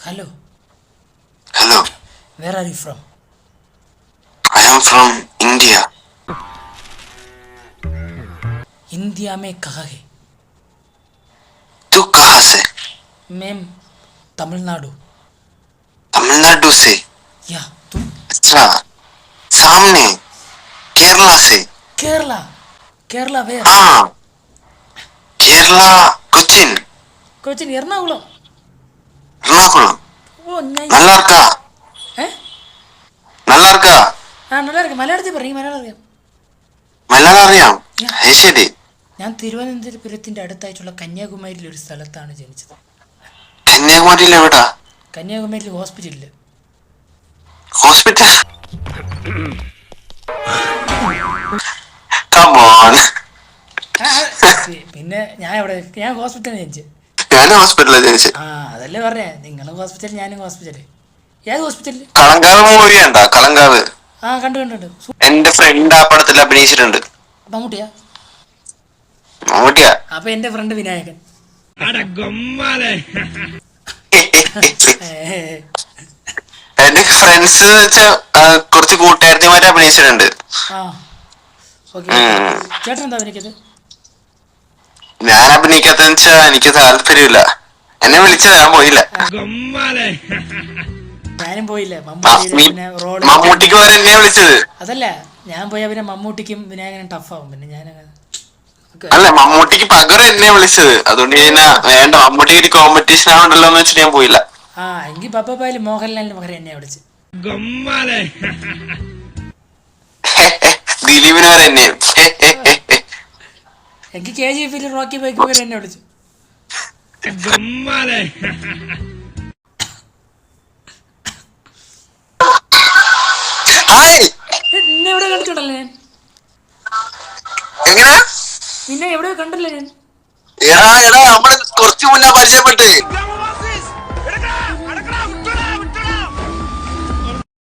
Hello. Hello. Where are you from? I am from India. India में कहाँ है? तू कहाँ से? मैम तमिलनाडु. तमिलनाडु से. या तुम? अच्छा. सामने. केरला से. केरला. केरला where? हाँ. केरला कोचिन. कोचिन एर्नाकुलम. एर्नाकुलम. Oh nice. நல்லா இருக்கா? நல்லா இருக்கா? நல்லா இருக்கு. മലയാളത്തിൽ പറയും. മലയാളം അറിയാം. മലയാളം അറിയാം. ശരി. ഞാൻ തിരുവനന്തപുരത്തിന്റെ അടുത്തായിട്ടുള്ള കന്യാകുമാരിയിലെ ഒരു സ്ഥലത്താണ് ജനിച്ചത്. കന്യാകുമാരിയിൽ എവിടാ? കന്യാകുമാരിയിൽ ഹോസ്പിറ്റലില്. ഹോസ്പിറ്റൽ? Come on. പിന്നെ ഞാൻ ഹോസ്പിറ്റലിൽ ജനിച്ചു. ഞാനും ഹോസ്പിറ്റലിൽ ജനിച്ചു. ആ അതല്ലേ പറഞ്ഞേ, നിങ്ങളും ഹോസ്പിറ്റൽ ഞാനും ഹോസ്പിറ്റല്. ഏത് ഹോസ്പിറ്റലിൽ? കളങ്കാവ് മൂവി കണ്ടാ? കളങ്കാവ്. ആ കണ്ടു. എന്റെ ഫ്രണ്ട് ആ പടത്തിൽ അഭിനയിച്ചിട്ടുണ്ട്. മമ്മൂട്ടിയാ? അപ്പൊ എന്റെ ഫ്രണ്ട് വിനായകൻ. എന്റെ ഫ്രണ്ട്സ് കുറച്ച് കൂട്ടുകാരത്തിമാരെ അഭിനയിച്ചിട്ടുണ്ട്. ചേട്ടൻ എന്താ അഭിനയിക്കത്? ഞാൻ അഭിനയിക്കാത്തെന്ന് വെച്ചാ എനിക്ക് താല്പര്യമില്ല. എന്നെ വിളിച്ചത്, ഞാൻ പോയില്ല. ഞാനും പോയില്ല. മമ്മൂട്ടിക്ക് വരെ എന്നെ വിളിച്ചത്. അതല്ല, ഞാൻ പോയാ പിന്നെ മമ്മൂട്ടിക്കും വിനായകനും ടഫാവും. പിന്നെ ഞാൻ അല്ല, മമ്മൂട്ടിക്ക് പകരം എന്നെ വിളിച്ചത്. അതുകൊണ്ട് ഞാൻ വേണ്ട, മമ്മൂട്ടിക്ക് ഒരു കോമ്പറ്റീഷൻ ആവണ്ടല്ലോ എന്ന് വെച്ചിട്ട് ഞാൻ പോയില്ല. എങ്കിൽ പപ്പായാലും മോഹൻലാലിന് പകരം എന്നെ വിളിച്ചു. ദിലീപിന് വരെ എന്നെ. എനിക്ക് KGF റോക്കി ബൈക്ക് പകരം എന്നെ വിളിച്ചു. നിന്നെ എവിടെ കണ്ടിട്ടുണ്ടല്ലോ ഞാൻ. എങ്ങനെ? നിന്നെ എവിടെയോ കണ്ടല്ലോ ഞാൻ. നമ്മള് കുറച്ചു മുന്നേ പരിചയപ്പെട്ട്.